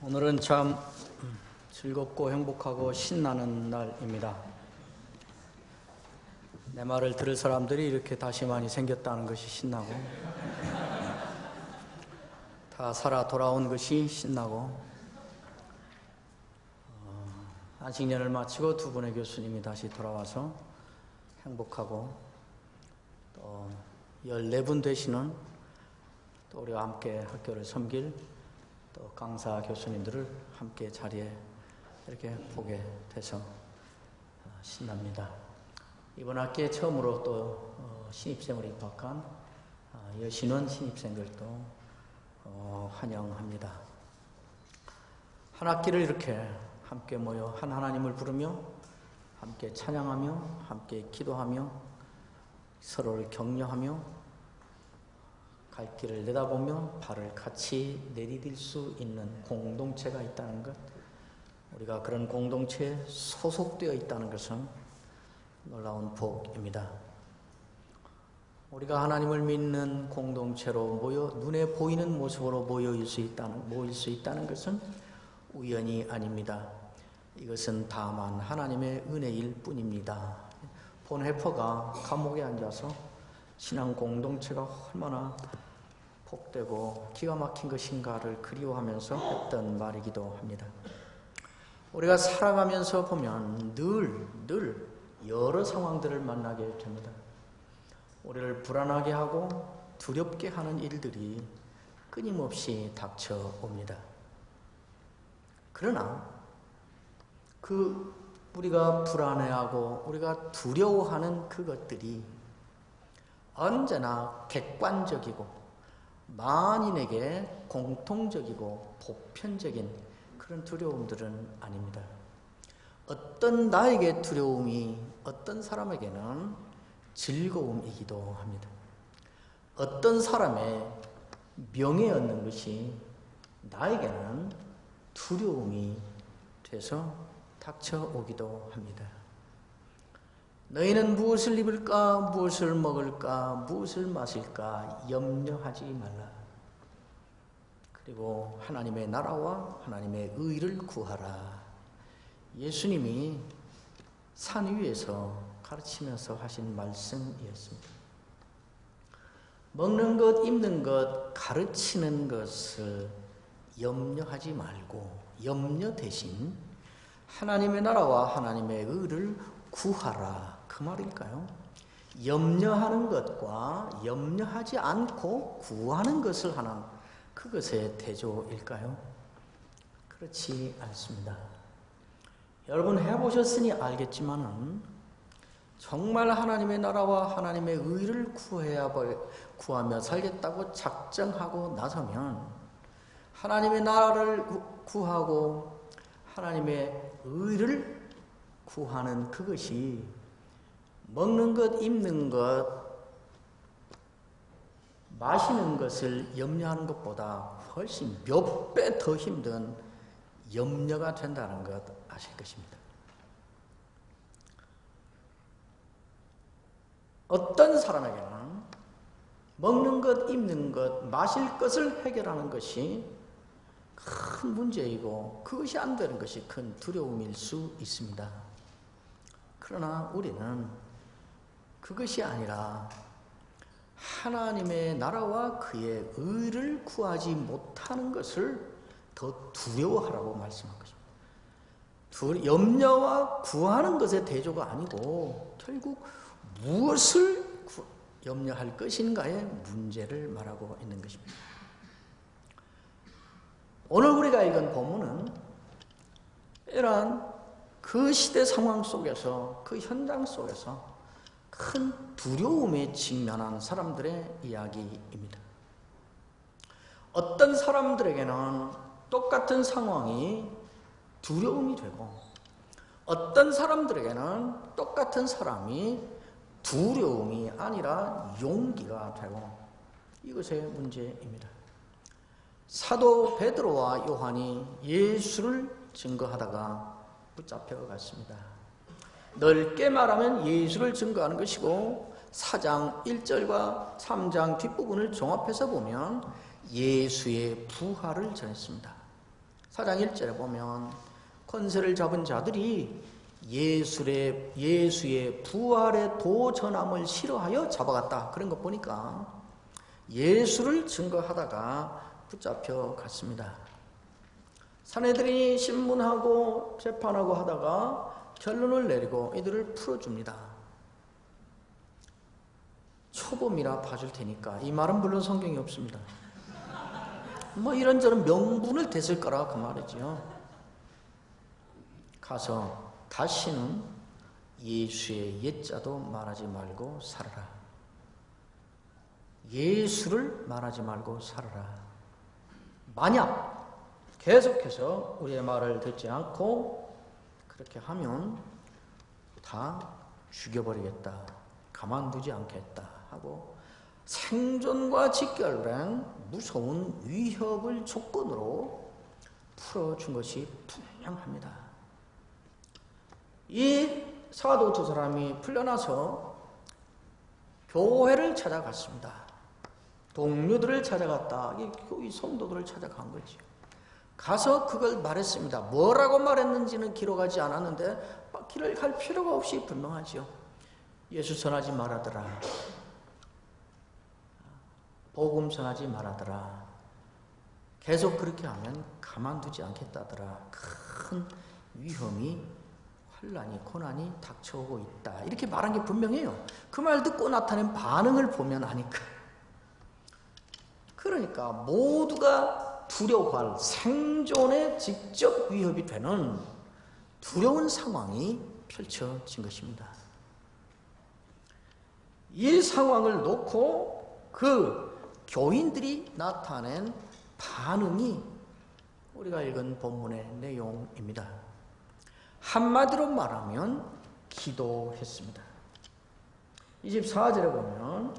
오늘은 참 즐겁고 행복하고 신나는 날입니다. 내 말을 들을 사람들이 이렇게 다시 많이 생겼다는 것이 신나고, 다 살아 돌아온 것이 신나고, 안식년을 마치고 두 분의 교수님이 다시 돌아와서 행복하고, 또 14분 되시는 또 우리와 함께 학교를 섬길 또 강사 교수님들을 함께 자리에 이렇게 보게 돼서 신납니다. 이번 학기에 처음으로 또 신입생으로 입학한 여신원 신입생들도 환영합니다. 한 학기를 이렇게 함께 모여 한 하나님을 부르며 함께 찬양하며 함께 기도하며 서로를 격려하며 갈 길을 내다보며 발을 같이 내디딜 수 있는 공동체가 있다는 것, 우리가 그런 공동체에 소속되어 있다는 것은 놀라운 복입니다. 우리가 하나님을 믿는 공동체로 모여 눈에 보이는 모습으로 모일 수 있다는 것은 우연이 아닙니다. 이것은 다만 하나님의 은혜일 뿐입니다. 본해퍼가 감옥에 앉아서 신앙 공동체가 얼마나 복되고 기가 막힌 것인가를 그리워하면서 했던 말이기도 합니다. 우리가 살아가면서 보면 늘 여러 상황들을 만나게 됩니다. 우리를 불안하게 하고 두렵게 하는 일들이 끊임없이 닥쳐옵니다. 그러나 우리가 불안해하고 우리가 두려워하는 그것들이 언제나 객관적이고 만인에게 공통적이고 보편적인 그런 두려움들은 아닙니다. 어떤 나에게 두려움이 어떤 사람에게는 즐거움이기도 합니다. 어떤 사람의 명예 얻는 것이 나에게는 두려움이 돼서 닥쳐오기도 합니다. 너희는 무엇을 입을까, 무엇을 먹을까, 무엇을 마실까 염려하지 말라. 그리고 하나님의 나라와 하나님의 의를 구하라. 예수님이 산 위에서 가르치면서 하신 말씀이었습니다. 먹는 것, 입는 것, 가르치는 것을 염려하지 말고 염려 대신 하나님의 나라와 하나님의 의를 구하라. 그 말일까요? 염려하는 것과 염려하지 않고 구하는 것을 하는 그것의 대조일까요? 그렇지 않습니다. 여러분 해보셨으니 알겠지만은 정말 하나님의 나라와 하나님의 의를 구하며 살겠다고 작정하고 나서면 하나님의 나라를 구하고 하나님의 의를 구하는 그것이 먹는 것, 입는 것, 마시는 것을 염려하는 것보다 훨씬 몇 배 더 힘든 염려가 된다는 것 아실 것입니다. 어떤 사람에게는 먹는 것, 입는 것, 마실 것을 해결하는 것이 큰 문제이고 그것이 안 되는 것이 큰 두려움일 수 있습니다. 그러나 우리는 그것이 아니라 하나님의 나라와 그의 의를 구하지 못하는 것을 더 두려워하라고 말씀한 것입니다. 염려와 구하는 것의 대조가 아니고 결국 무엇을 염려할 것인가의 문제를 말하고 있는 것입니다. 오늘 우리가 읽은 본문은 이러한 그 시대 상황 속에서 그 현장 속에서 큰 두려움에 직면한 사람들의 이야기입니다. 어떤 사람들에게는 똑같은 상황이 두려움이 되고 어떤 사람들에게는 똑같은 사람이 두려움이 아니라 용기가 되고 이것의 문제입니다. 사도 베드로와 요한이 예수를 증거하다가 붙잡혀갔습니다. 넓게 말하면 예수를 증거하는 것이고 4장 1절과 3장 뒷부분을 종합해서 보면 예수의 부활을 전했습니다. 4장 1절에 보면 권세를 잡은 자들이 예수의 부활의 도전함을 싫어하여 잡아갔다. 그런 거 보니까 예수를 증거하다가 붙잡혀 갔습니다. 사내들이 신문하고 재판하고 하다가 결론을 내리고 이들을 풀어줍니다. 초범이라 봐줄 테니까. 이 말은 물론 성경에 없습니다. 뭐 이런저런 명분을 댔을 거라 그 말이죠. 가서 다시는 예수의 옛자도 말하지 말고 살아라. 예수를 말하지 말고 살아라. 만약 계속해서 우리의 말을 듣지 않고 그렇게 하면 다 죽여버리겠다. 가만두지 않겠다 하고 생존과 직결된 무서운 위협을 조건으로 풀어준 것이 분명합니다. 이 사도 두 사람이 풀려나서 교회를 찾아갔습니다. 동료들을 찾아갔다. 이 성도들을 찾아간 거죠. 가서 그걸 말했습니다. 뭐라고 말했는지는 기록하지 않았는데 길을 갈 필요가 없이 분명하죠. 예수 전하지 말아더라. 복음 전하지 말아더라. 계속 그렇게 하면 가만두지 않겠다더라. 큰 위험이, 혼란이, 고난이 닥쳐오고 있다. 이렇게 말한 게 분명해요. 그 말 듣고 나타낸 반응을 보면 아니까. 그러니까 모두가 두려워할 생존에 직접 위협이 되는 두려운 상황이 펼쳐진 것입니다. 이 상황을 놓고 그 교인들이 나타낸 반응이 우리가 읽은 본문의 내용입니다. 한마디로 말하면 기도했습니다. 24절에 보면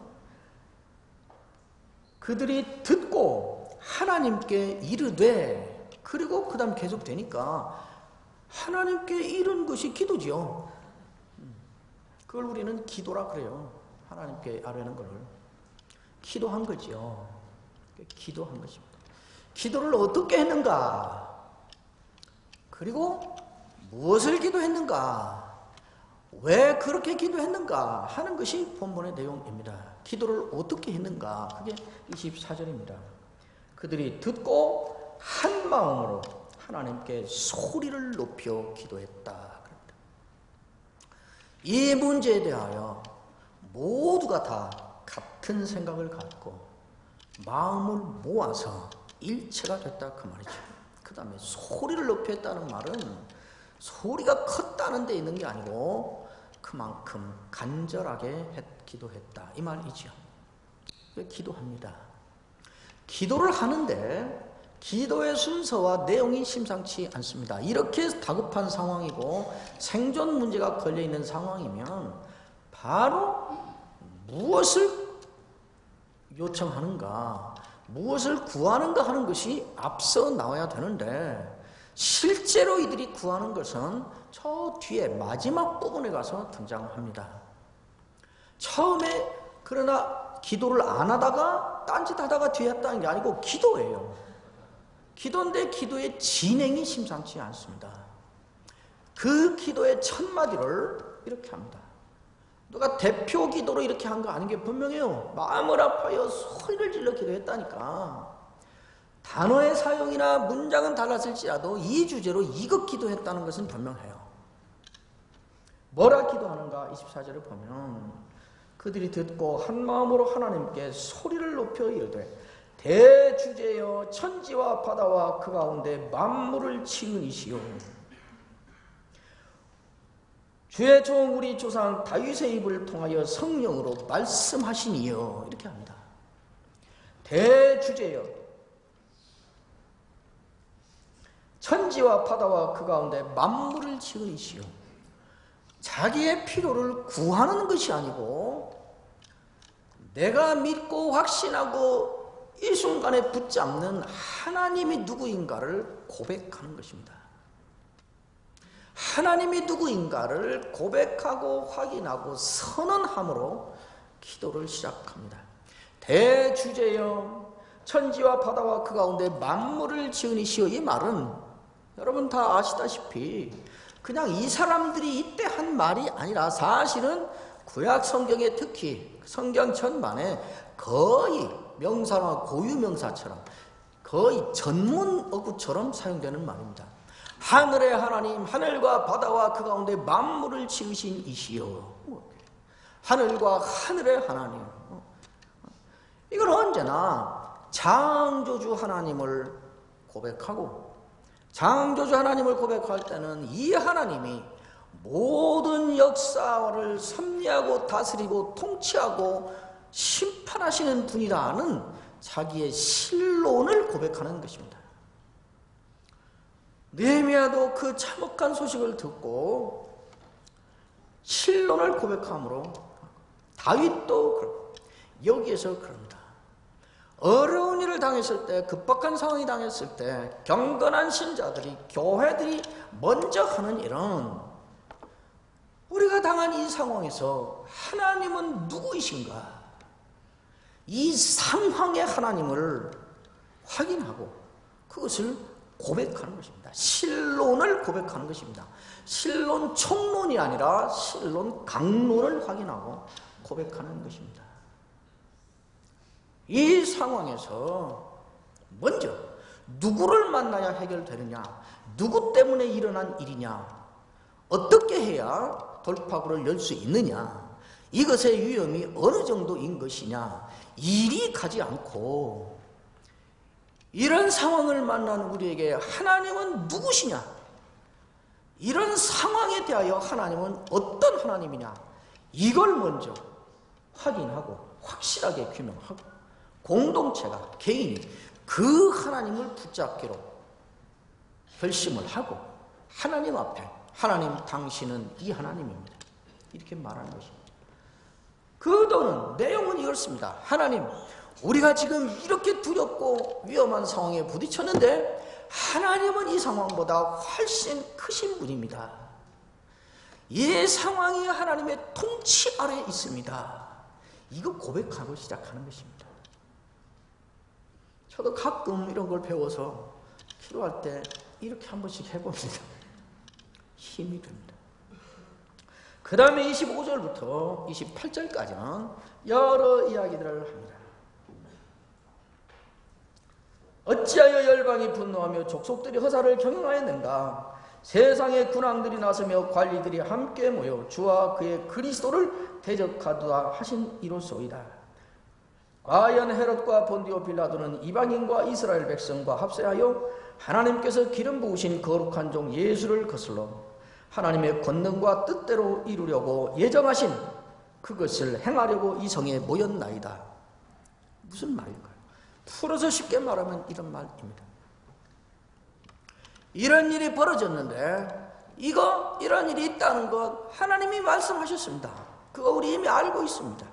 그들이 듣고 하나님께 이르되, 그리고 그 다음 계속 되니까 하나님께 이른 것이 기도지요. 그걸 우리는 기도라 그래요. 하나님께 아뢰는 것을 기도한 거지요. 기도한 것입니다. 기도를 어떻게 했는가? 그리고 무엇을 기도했는가? 왜 그렇게 기도했는가? 하는 것이 본문의 내용입니다. 기도를 어떻게 했는가? 그게 24절입니다. 그들이 듣고 한 마음으로 하나님께 소리를 높여 기도했다. 이 문제에 대하여 모두가 다 같은 생각을 갖고 마음을 모아서 일체가 됐다 그 말이죠. 그 다음에 소리를 높였다는 말은 소리가 컸다는 데 있는 게 아니고 그만큼 간절하게 기도했다 이 말이죠. 기도합니다. 기도를 하는데 기도의 순서와 내용이 심상치 않습니다. 이렇게 다급한 상황이고 생존 문제가 걸려있는 상황이면 바로 무엇을 요청하는가, 무엇을 구하는가 하는 것이 앞서 나와야 되는데 실제로 이들이 구하는 것은 저 뒤에 마지막 부분에 가서 등장합니다. 처음에 그러나 기도를 안 하다가 딴짓하다가 뒤에 했다는 게 아니고 기도예요. 기도인데 기도의 진행이 심상치 않습니다. 그 기도의 첫 마디를 이렇게 합니다. 누가 대표 기도로 이렇게 한 거 아닌 게 분명해요. 마음을 아파요 소리를 질러 기도했다니까. 단어의 사용이나 문장은 달랐을지라도 이 주제로 이것 기도했다는 것은 분명해요. 뭐라 기도하는가? 24절을 보면 그들이 듣고 한 마음으로 하나님께 소리를 높여 이르되 대주제여 천지와 바다와 그 가운데 만물을 지은 이시오 주의 종 우리 조상 다윗의 입을 통하여 성령으로 말씀하시니요 이렇게 합니다. 대주제여 천지와 바다와 그 가운데 만물을 지은 이시오. 자기의 필요를 구하는 것이 아니고 내가 믿고 확신하고 이 순간에 붙잡는 하나님이 누구인가를 고백하는 것입니다. 하나님이 누구인가를 고백하고 확인하고 선언함으로 기도를 시작합니다. 대주제여 천지와 바다와 그 가운데 만물을 지으시오. 이 말은 여러분 다 아시다시피 그냥 이 사람들이 이때 한 말이 아니라 사실은 구약 성경에 특히 성경 전반에 거의 명사나 고유명사처럼 거의 전문 어구처럼 사용되는 말입니다. 하늘의 하나님, 하늘과 바다와 그 가운데 만물을 지으신 이시여. 하늘과 하늘의 하나님. 이건 언제나 창조주 하나님을 고백하고, 창조주 하나님을 고백할 때는 이 하나님이 모든 역사를 섭리하고 다스리고 통치하고 심판하시는 분이라는 자기의 신론을 고백하는 것입니다. 느헤미야도 그 참혹한 소식을 듣고 신론을 고백하므로, 다윗도 그렇고, 여기에서 그럽니다. 어려운 일을 당했을 때, 급박한 상황이 당했을 때 경건한 신자들이, 교회들이 먼저 하는 일은 우리가 당한 이 상황에서 하나님은 누구이신가? 이 상황의 하나님을 확인하고 그것을 고백하는 것입니다. 신론을 고백하는 것입니다. 신론 총론이 아니라 신론 강론을 확인하고 고백하는 것입니다. 이 상황에서 먼저 누구를 만나야 해결되느냐, 누구 때문에 일어난 일이냐, 어떻게 해야 돌파구를 열 수 있느냐, 이것의 위험이 어느 정도인 것이냐, 이리 가지 않고 이런 상황을 만난 우리에게 하나님은 누구시냐, 이런 상황에 대하여 하나님은 어떤 하나님이냐, 이걸 먼저 확인하고 확실하게 규명하고 공동체가, 개인이 그 하나님을 붙잡기로 결심을 하고 하나님 앞에, 하나님 당신은 이 하나님입니다, 이렇게 말하는 것입니다. 그도는 내용은 이렇습니다. 하나님, 우리가 지금 이렇게 두렵고 위험한 상황에 부딪혔는데 하나님은 이 상황보다 훨씬 크신 분입니다. 이 상황이 하나님의 통치 아래 있습니다. 이거 고백하고 시작하는 것입니다. 저도 가끔 이런 걸 배워서 기도할 때 이렇게 한 번씩 해봅니다. 힘이 됩니다. 그 다음에 25절부터 28절까지는 여러 이야기들을 합니다. 어찌하여 열방이 분노하며 족속들이 허사를 경영하였는가? 세상의 군왕들이 나서며 관리들이 함께 모여 주와 그의 그리스도를 대적하도다 하신 이로소이다. 과연 헤롯과 본디오 빌라도는 이방인과 이스라엘 백성과 합세하여 하나님께서 기름 부으신 거룩한 종 예수를 거슬러 하나님의 권능과 뜻대로 이루려고 예정하신 그것을 행하려고 이 성에 모였나이다. 무슨 말일까요? 풀어서 쉽게 말하면 이런 말입니다. 이런 일이 벌어졌는데 이런 일이 있다는 것 하나님이 말씀하셨습니다. 그거 우리 이미 알고 있습니다.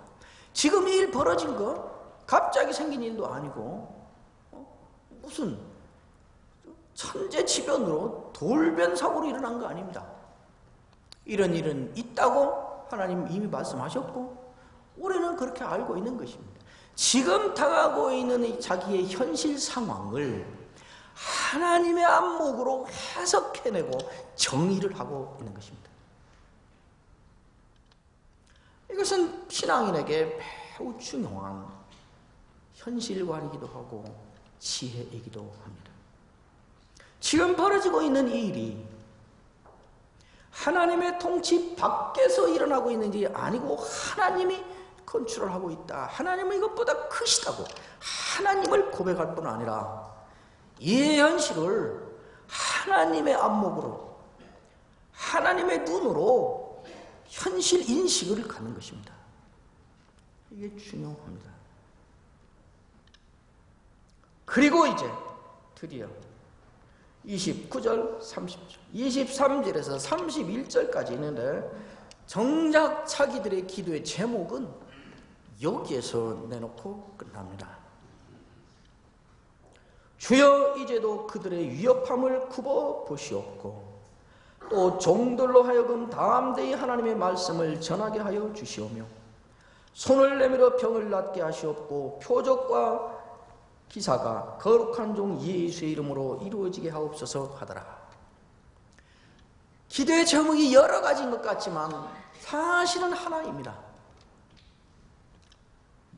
지금 이 일 벌어진 거 갑자기 생긴 일도 아니고 무슨 천재지변으로 돌변사고로 일어난 거 아닙니다. 이런 일은 있다고 하나님 이미 말씀하셨고 우리는 그렇게 알고 있는 것입니다. 지금 당하고 있는 자기의 현실 상황을 하나님의 안목으로 해석해내고 정의를 하고 있는 것입니다. 이것은 신앙인에게 매우 중요한 현실관이기도 하고 지혜이기도 합니다. 지금 벌어지고 있는 이 일이 하나님의 통치 밖에서 일어나고 있는 일이 아니고 하나님이 컨트롤하고 하고 있다, 하나님은 이것보다 크시다고 하나님을 고백할 뿐 아니라 이 현실을 하나님의 안목으로, 하나님의 눈으로 현실 인식을 갖는 것입니다. 이게 중요합니다. 그리고 이제 드디어 29절, 30절, 23절에서 31절까지 있는데 정작 자기들의 기도의 제목은 여기에서 내놓고 끝납니다. 주여 이제도 그들의 위협함을 굽어 보시옵고 또 종들로 하여금 담대히 하나님의 말씀을 전하게 하여 주시오며 손을 내밀어 병을 낫게 하시옵고 표적과 기사가 거룩한 종 예수의 이름으로 이루어지게 하옵소서 하더라. 기도의 제목이 여러 가지인 것 같지만 사실은 하나입니다.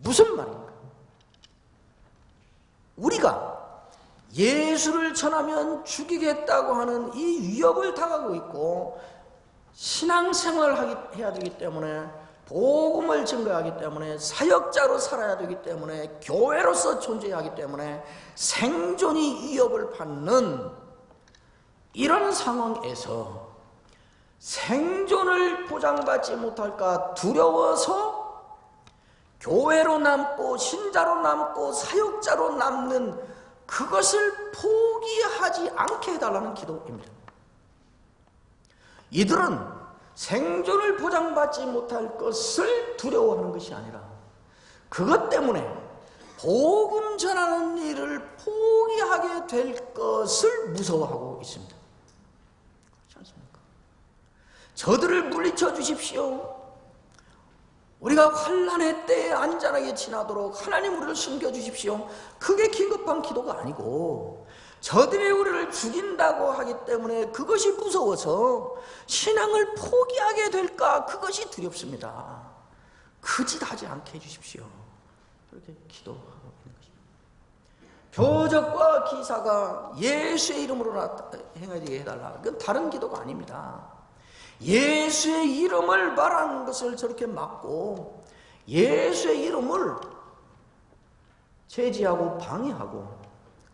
무슨 말인가? 우리가 예수를 전하면 죽이겠다고 하는 이 위협을 당하고 있고 신앙생활을 해야 되기 때문에 복음을 증거하기 때문에 사역자로 살아야 되기 때문에 교회로서 존재하기 때문에 생존이 위협을 받는 이런 상황에서 생존을 보장받지 못할까 두려워서 교회로 남고 신자로 남고 사역자로 남는 그것을 포기하지 않게 해달라는 기도입니다. 이들은 생존을 보장받지 못할 것을 두려워하는 것이 아니라 그것 때문에 복음 전하는 일을 포기하게 될 것을 무서워하고 있습니다. 그렇지 않습니까? 저들을 물리쳐 주십시오. 우리가 환난의 때에 안전하게 지나도록 하나님 우리를 숨겨주십시오. 그게 긴급한 기도가 아니고 저들이 우리를 죽인다고 하기 때문에 그것이 무서워서 신앙을 포기하게 될까 그것이 두렵습니다. 그 짓 하지 않게 해주십시오. 그렇게 기도하고 있는 것입니다. 표적과 기사가 예수의 이름으로 행하게 해달라. 그건 다른 기도가 아닙니다. 예수의 이름을 말하는 것을 저렇게 막고 예수의 이름을 제지하고 방해하고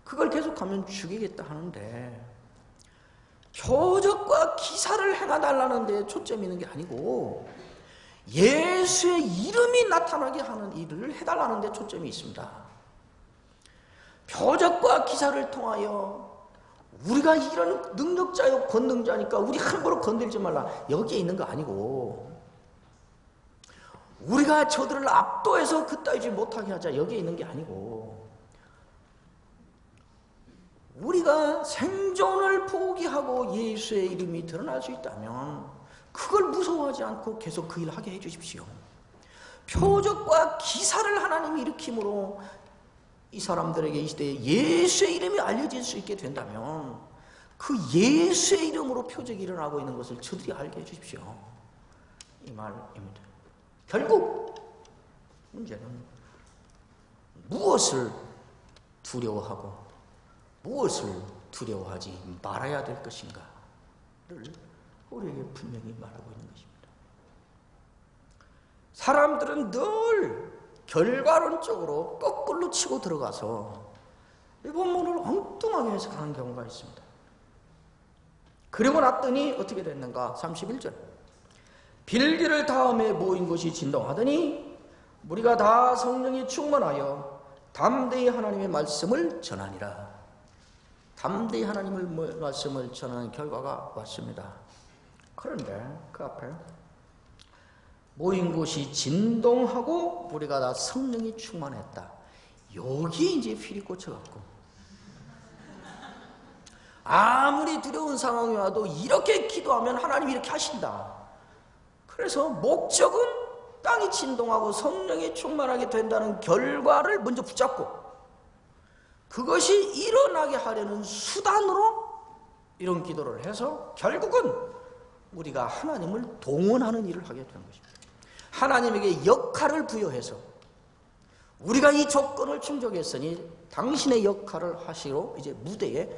그걸 계속하면 죽이겠다 하는데 표적과 기사를 행해달라는 데 초점이 있는 게 아니고 예수의 이름이 나타나게 하는 일을 해달라는 데 초점이 있습니다. 표적과 기사를 통하여 우리가 이런 능력자요 권능자니까 우리 함부로 건들지 말라 여기에 있는 거 아니고 우리가 저들을 압도해서 그따위지 못하게 하자 여기에 있는 게 아니고 우리가 생존을 포기하고 예수의 이름이 드러날 수 있다면 그걸 무서워하지 않고 계속 그 일을 하게 해주십시오. 표적과 기사를 하나님이 일으킴으로 이 사람들에게 이 시대에 예수의 이름이 알려질 수 있게 된다면 그 예수의 이름으로 표적이 일어나고 있는 것을 저들이 알게 해주십시오. 이 말입니다. 결국 문제는 무엇을 두려워하고 무엇을 두려워하지 말아야 될 것인가를 우리에게 분명히 말하고 있는 것입니다. 사람들은 늘 결과론적으로 거꾸로 치고 들어가서 이 본문을 엉뚱하게 해석하는 경우가 있습니다. 그리고 났더니 어떻게 됐는가? 31절 빌기를 다음에 모인 것이 진동하더니 우리가 다 성령이 충만하여 담대히 하나님의 말씀을 전하니라. 담대히 하나님의 말씀을 전하는 결과가 왔습니다. 그런데 그 앞에 모인 곳이 진동하고 우리가 다 성령이 충만했다. 여기에 이제 필이 꽂혀갖고 아무리 두려운 상황이 와도 이렇게 기도하면 하나님이 이렇게 하신다. 그래서 목적은 땅이 진동하고 성령이 충만하게 된다는 결과를 먼저 붙잡고 그것이 일어나게 하려는 수단으로 이런 기도를 해서 결국은 우리가 하나님을 동원하는 일을 하게 되는 것입니다. 하나님에게 역할을 부여해서 우리가 이 조건을 충족했으니 당신의 역할을 하시러 이제 무대에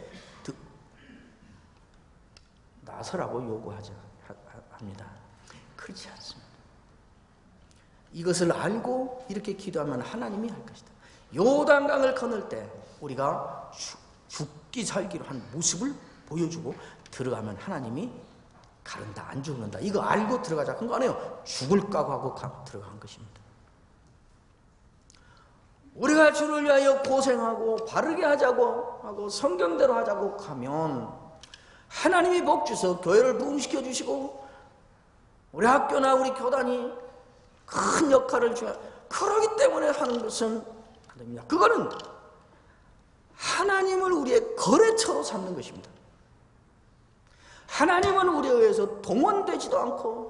나서라고 요구합니다. 그렇지 않습니다. 이것을 알고 이렇게 기도하면 하나님이 할 것이다. 요단강을 건널 때 우리가 죽기 살기로 한 모습을 보여주고 들어가면 하나님이 가른다 안 죽는다 이거 알고 들어가자 한 거 아니에요. 죽을 각오하고 들어간 것입니다. 우리가 주를 위하여 고생하고 바르게 하자고 하고 성경대로 하자고 하면 하나님이 복 주셔서 교회를 부흥시켜 주시고 우리 학교나 우리 교단이 큰 역할을 주어 그러기 때문에 하는 것은 안 됩니다. 그거는 하나님을 우리의 거래처로 삼는 것입니다. 하나님은 우리에 의해서 동원되지도 않고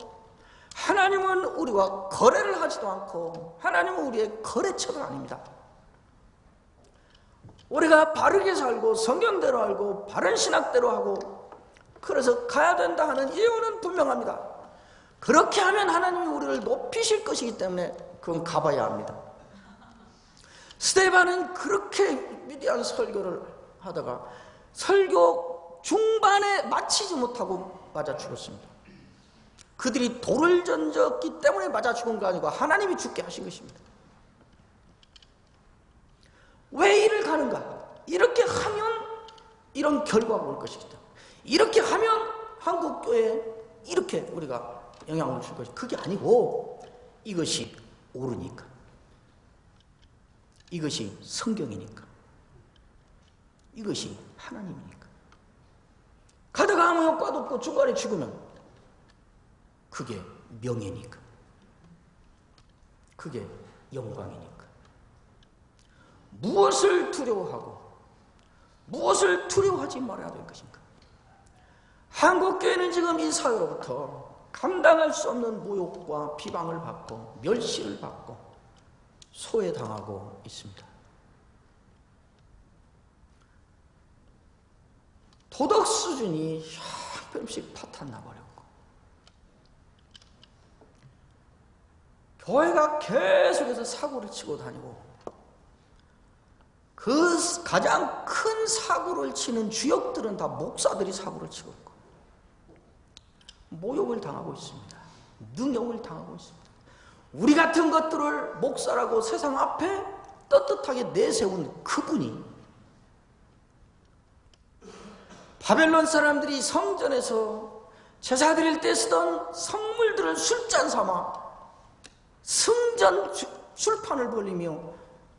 하나님은 우리와 거래를 하지도 않고 하나님은 우리의 거래처가 아닙니다. 우리가 바르게 살고 성경대로 알고 바른 신학대로 하고 그래서 가야 된다 하는 이유는 분명합니다. 그렇게 하면 하나님이 우리를 높이실 것이기 때문에 그건 가봐야 합니다. 스데반은 그렇게 위대한 설교를 하다가 설교 중반에 마치지 못하고 맞아 죽었습니다. 그들이 돌을 던졌기 때문에 맞아 죽은 거 아니고 하나님이 죽게 하신 것입니다. 왜 이를 가는가? 이렇게 하면 이런 결과가 올 것이기 때문에, 이렇게 하면 한국교회에 이렇게 우리가 영향을 줄 것이, 그게 아니고 이것이 옳으니까, 이것이 성경이니까, 이것이 하나님이니까. 가다가 아무 효과도 없고 중간에 죽으면 그게 명예니까, 그게 영광이니까. 무엇을 두려워하고 무엇을 두려워하지 말아야 될 것인가? 한국교회는 지금 이 사회로부터 감당할 수 없는 모욕과 비방을 받고 멸시를 받고 소외당하고 있습니다. 도덕 수준이 형편없이 파탄나버렸고, 교회가 계속해서 사고를 치고 다니고, 그 가장 큰 사고를 치는 주역들은 다 목사들이 사고를 치고 있고, 모욕을 당하고 있습니다. 능욕을 당하고 있습니다. 우리 같은 것들을 목사라고 세상 앞에 떳떳하게 내세운 그분이 바벨론 사람들이 성전에서 제사 드릴 때 쓰던 성물들을 술잔 삼아 승전 술판을 벌리며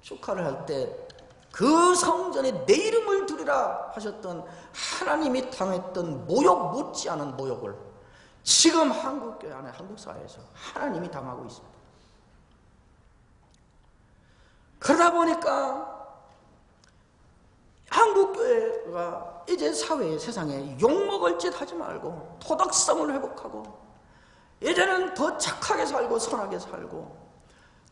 축하를 할 때 그 성전에 내 이름을 두리라 하셨던 하나님이 당했던 모욕 못지않은 모욕을 지금 한국교회 안에, 한국사회에서 하나님이 당하고 있습니다. 그러다 보니까 한국교회가 이제 사회에, 세상에 욕먹을 짓 하지 말고 도덕성을 회복하고 이제는 더 착하게 살고 선하게 살고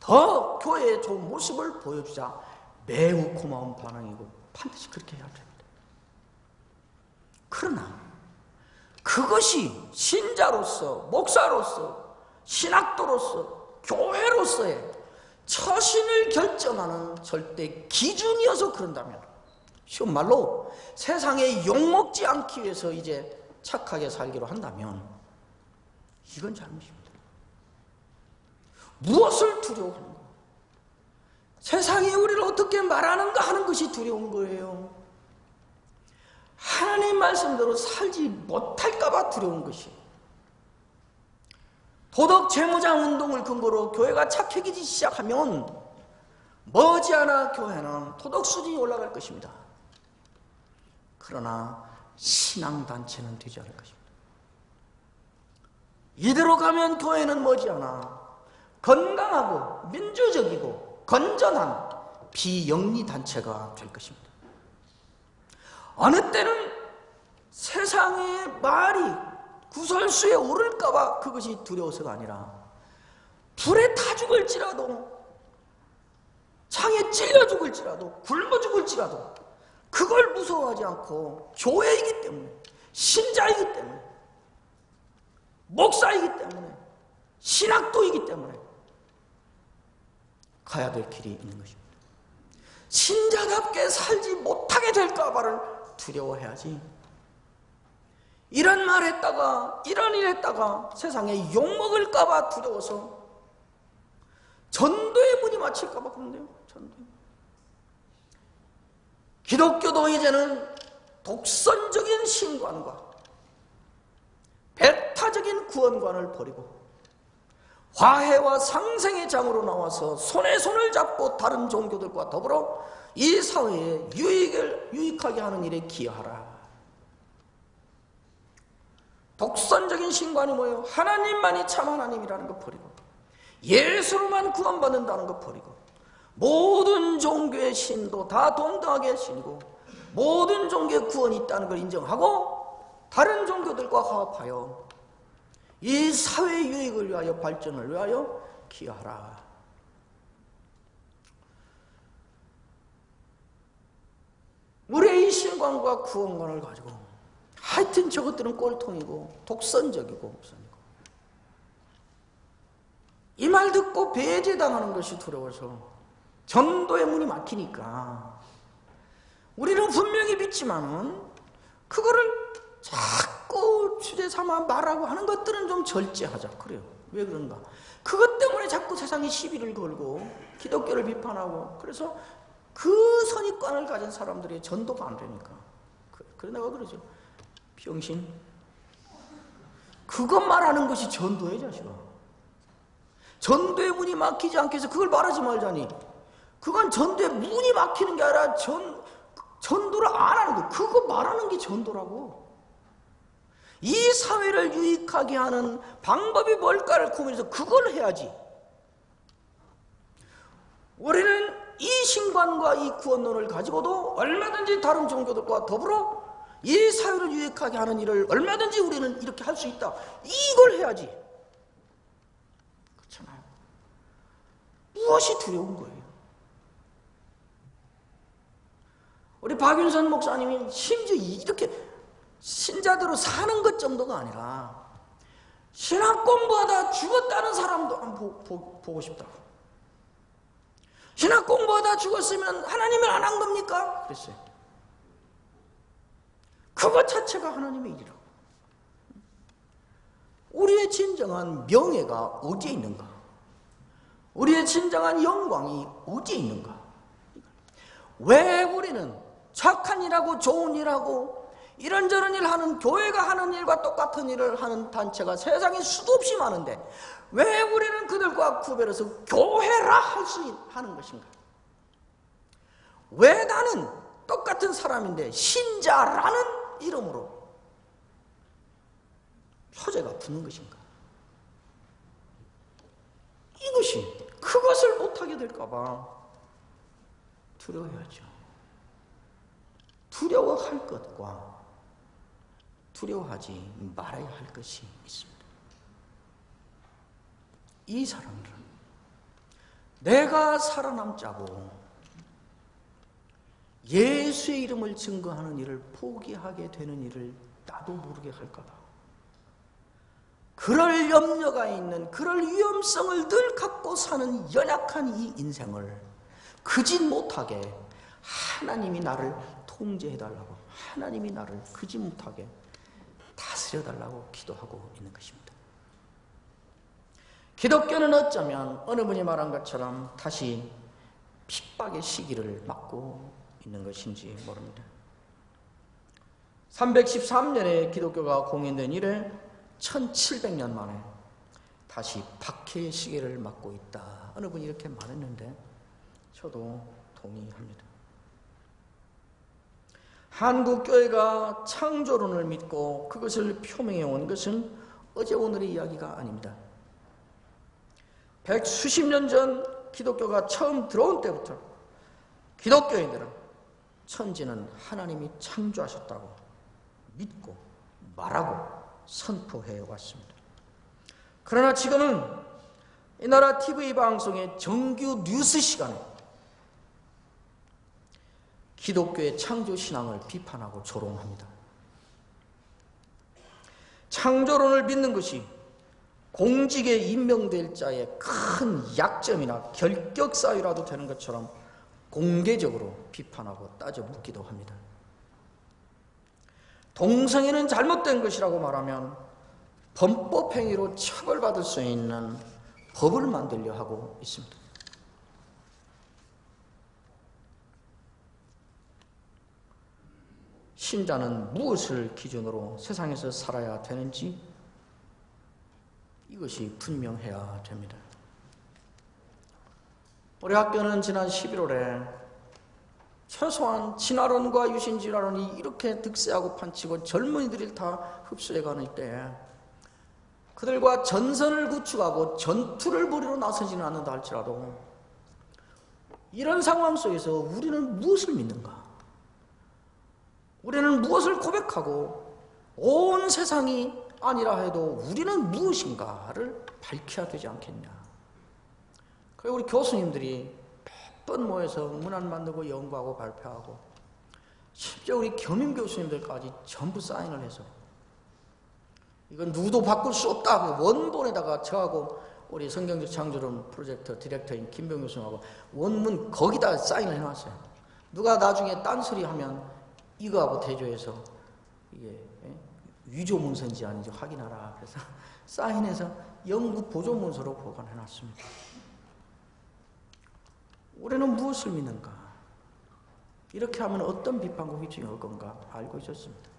더 교회의 좋은 모습을 보여주자, 매우 고마운 반응이고 반드시 그렇게 해야 됩니다. 그러나 그것이 신자로서, 목사로서, 신학도로서, 교회로서의 처신을 결정하는 절대 기준이어서 그런다면, 쉬운 말로 세상에 욕먹지 않기 위해서 이제 착하게 살기로 한다면 이건 잘못입니다. 무엇을 두려워하는 거? 세상이 우리를 어떻게 말하는가 하는 것이 두려운 거예요. 하나님 말씀대로 살지 못할까봐 두려운 것이. 도덕 재무장 운동을 근거로 교회가 착해지기 시작하면 머지않아 교회는 도덕 수준이 올라갈 것입니다. 그러나 신앙단체는 되지 않을 것입니다. 이대로 가면 교회는 머지않아 건강하고 민주적이고 건전한 비영리단체가 될 것입니다. 어느 때는 세상의 말이 구설수에 오를까봐 그것이 두려워서가 아니라 불에 타 죽을지라도, 창에 찔려 죽을지라도, 굶어 죽을지라도 그걸 무서워하지 않고 교회이기 때문에, 신자이기 때문에, 목사이기 때문에, 신학도이기 때문에 가야 될 길이 있는 것입니다. 신자답게 살지 못하게 될까봐를 두려워해야지, 이런 말 했다가 이런 일 했다가 세상에 욕먹을까봐 두려워서 전도의 문이 막힐까봐 그런데요. 전도. 기독교도 이제는 독선적인 신관과 배타적인 구원관을 버리고 화해와 상생의 장으로 나와서 손에 손을 잡고 다른 종교들과 더불어 이 사회에 유익하게 하는 일에 기여하라. 독선적인 신관이 뭐예요? 하나님만이 참 하나님이라는 거 버리고, 예수로만 구원받는다는 거 버리고, 모든 종교의 신도 다 동등하게 신이고 모든 종교의 구원이 있다는 걸 인정하고 다른 종교들과 화합하여 이 사회 유익을 위하여, 발전을 위하여 기여하라. 우리의 이 신관과 구원관을 가지고 하여튼 저것들은 꼴통이고 독선적이고 없으니까 이 말 듣고 배제당하는 것이 두려워서 전도의 문이 막히니까 우리는 분명히 믿지만은 그거를 자꾸 주제 삼아 말하고 하는 것들은 좀 절제하자. 그래요. 왜 그런가? 그것 때문에 자꾸 세상에 시비를 걸고 기독교를 비판하고 그래서 그 선입관을 가진 사람들이 전도가 안 되니까. 그래 내가 그러죠. 병신. 그것 말하는 것이 전도의 자식아. 전도의 문이 막히지 않게 해서 그걸 말하지 말자니. 그건 전도의 문이 막히는 게 아니라 전도를 안 하는 거. 그거 말하는 게 전도라고. 이 사회를 유익하게 하는 방법이 뭘까를 고민해서 그걸 해야지. 우리는 이 신관과 이 구원론을 가지고도 얼마든지 다른 종교들과 더불어 이 사회를 유익하게 하는 일을 얼마든지 우리는 이렇게 할 수 있다. 이걸 해야지. 그렇잖아요. 무엇이 두려운 거예요? 우리 박윤선 목사님이 심지어 이렇게 신자대로 사는 것 정도가 아니라 신학 공부하다 죽었다는 사람도 한번 보고 싶다고. 신학 공부하다 죽었으면 하나님은 안 한 겁니까? 그랬어요. 그것 자체가 하나님의 일이라고. 우리의 진정한 명예가 어디에 있는가? 우리의 진정한 영광이 어디에 있는가? 왜 우리는 착한 일하고 좋은 일하고 이런저런 일 하는 교회가 하는 일과 똑같은 일을 하는 단체가 세상에 수도 없이 많은데 왜 우리는 그들과 구별해서 교회라 할 수 하는 것인가? 왜 나는 똑같은 사람인데 신자라는 이름으로 소재가 붙는 것인가? 이것이 그것을 못하게 될까 봐 두려워야죠. 두려워할 것과 두려워하지 말아야 할 것이 있습니다. 이 사람들은 내가 살아남자고 예수의 이름을 증거하는 일을 포기하게 되는 일을 나도 모르게 할까 봐 그럴 염려가 있는, 그럴 위험성을 늘 갖고 사는 연약한 이 인생을 그짓 못하게 하나님이 나를 통제해달라고, 하나님이 나를 그짓 못하게 다스려달라고 기도하고 있는 것입니다. 기독교는 어쩌면 어느 분이 말한 것처럼 다시 핍박의 시기를 맞고 있는 것인지 모릅니다. 313년에 기독교가 공인된 이래 1700년 만에 다시 박해의 시기를 맞고 있다. 어느 분이 이렇게 말했는데 저도 동의합니다. 한국교회가 창조론을 믿고 그것을 표명해 온 것은 어제 오늘의 이야기가 아닙니다. 백수십 년 전 기독교가 처음 들어온 때부터 기독교인들은 천지는 하나님이 창조하셨다고 믿고 말하고 선포해 왔습니다. 그러나 지금은 이 나라 TV 방송의 정규 뉴스 시간에 기독교의 창조신앙을 비판하고 조롱합니다. 창조론을 믿는 것이 공직에 임명될 자의 큰 약점이나 결격 사유라도 되는 것처럼 공개적으로 비판하고 따져 묻기도 합니다. 동성애는 잘못된 것이라고 말하면 범법행위로 처벌받을 수 있는 법을 만들려 하고 있습니다. 신자는 무엇을 기준으로 세상에서 살아야 되는지 이것이 분명해야 됩니다. 우리 학교는 지난 11월에 최소한 진화론과 유신진화론이 이렇게 득세하고 판치고 젊은이들이 다 흡수해가는 때에 그들과 전선을 구축하고 전투를 벌이러 나서지는 않는다 할지라도 이런 상황 속에서 우리는 무엇을 믿는가? 우리는 무엇을 고백하고 온 세상이 아니라 해도 우리는 무엇인가를 밝혀야 되지 않겠냐. 그리고 우리 교수님들이 몇 번 모여서 문안 만들고 연구하고 발표하고 심지어 우리 겸임 교수님들까지 전부 사인을 해서 이건 누구도 바꿀 수 없다. 원본에다가 저하고 우리 성경적 창조론 프로젝트 디렉터인 김병 교수님하고 원문 거기다 사인을 해놨어요. 누가 나중에 딴소리 하면 이거하고 대조해서 이게 위조 문서인지 아닌지 확인하라. 그래서 사인해서 연구 보조 문서로 보관해놨습니다. 우리는 무엇을 믿는가? 이렇게 하면 어떤 비판과 위증이 올 건가 알고 있었습니다.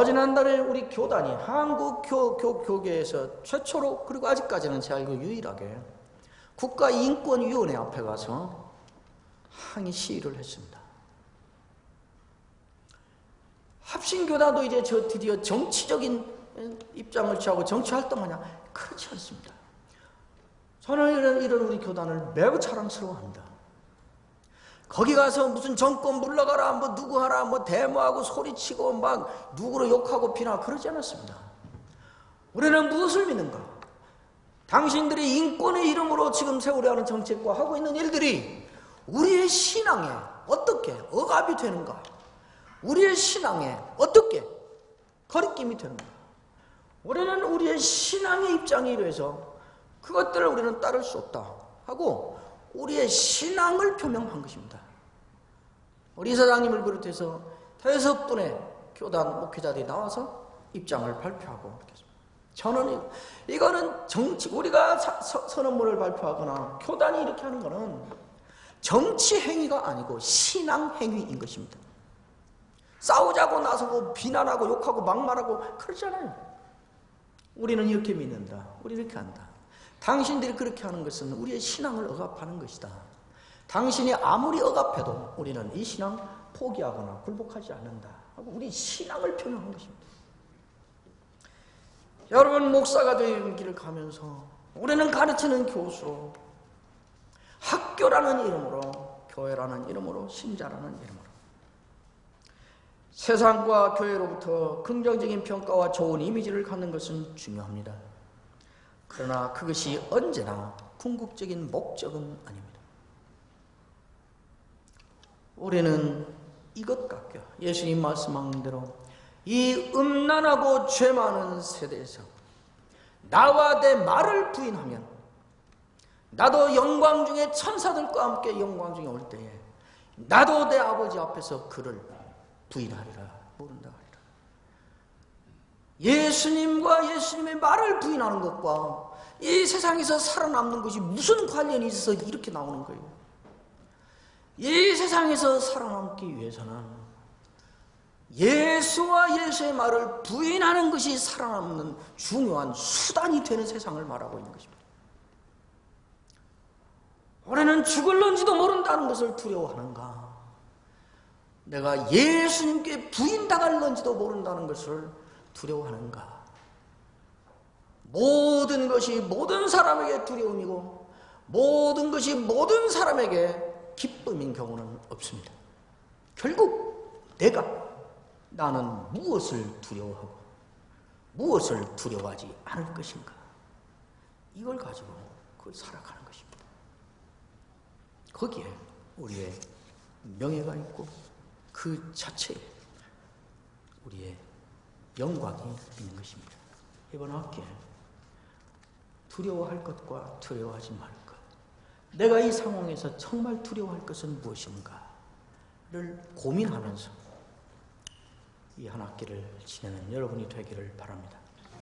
지난달에 우리 교단이 한국교계에서 최초로 그리고 아직까지는 제 알고 유일하게 국가인권위원회 앞에 가서 항의 시위를 했습니다. 합신교단도 이제 드디어 정치적인 입장을 취하고 정치활동하냐? 그렇지 않습니다. 저는 이런 우리 교단을 매우 자랑스러워합니다. 거기 가서 무슨 정권 물러가라, 뭐 누구 하라, 뭐 데모하고 소리치고 막 누구를 욕하고 비나 그러지 않았습니다. 우리는 무엇을 믿는가? 당신들이 인권의 이름으로 지금 세우려 하는 정책과 하고 있는 일들이 우리의 신앙에 어떻게 억압이 되는가? 우리의 신앙에 어떻게 거리낌이 되는가? 우리는 우리의 신앙의 입장에 이르해서 그것들을 우리는 따를 수 없다 하고 우리의 신앙을 표명한 것입니다. 우리 이사장님을 비롯해서 5분의 교단 목회자들이 나와서 입장을 발표하고 있습니다. 저는 이거는 정치, 우리가 선언문을 발표하거나 교단이 이렇게 하는 것은 정치 행위가 아니고 신앙 행위인 것입니다. 싸우자고 나서고 비난하고 욕하고 막말하고 그러잖아요. 우리는 이렇게 믿는다. 우리 이렇게 한다. 당신들이 그렇게 하는 것은 우리의 신앙을 억압하는 것이다. 당신이 아무리 억압해도 우리는 이 신앙 포기하거나 굴복하지 않는다 하고 우리 신앙을 표명한 것입니다. 여러분, 목사가 되는 길을 가면서 우리는 가르치는 교수로, 학교라는 이름으로, 교회라는 이름으로, 신자라는 이름으로 세상과 교회로부터 긍정적인 평가와 좋은 이미지를 갖는 것은 중요합니다. 그러나 그것이 언제나 궁극적인 목적은 아닙니다. 우리는 이것 같고요. 예수님 말씀하신 대로 이 음란하고 죄 많은 세대에서 나와 내 말을 부인하면 나도 영광 중에 천사들과 함께 영광 중에 올 때에 나도 내 아버지 앞에서 그를 부인하리라. 모른다 하리라. 예수님과 예수님의 말을 부인하는 것과 이 세상에서 살아남는 것이 무슨 관련이 있어서 이렇게 나오는 거예요? 이 세상에서 살아남기 위해서는 예수와 예수의 말을 부인하는 것이 살아남는 중요한 수단이 되는 세상을 말하고 있는 것입니다. 올해는 죽을런지도 모른다는 것을 두려워하는가? 내가 예수님께 부인당할런지도 모른다는 것을 두려워하는가? 모든 것이 모든 사람에게 두려움이고 모든 것이 모든 사람에게 기쁨인 경우는 없습니다. 결국 나는 무엇을 두려워하고 무엇을 두려워하지 않을 것인가? 이걸 가지고 그걸 살아가는 것입니다. 거기에 우리의 명예가 있고 그 자체에 우리의 영광이 있는 것입니다. 이번 학기에 두려워할 것과 두려워하지 말 것, 내가 이 상황에서 정말 두려워할 것은 무엇인가를 고민하면서 이 한 학기를 지내는 여러분이 되기를 바랍니다.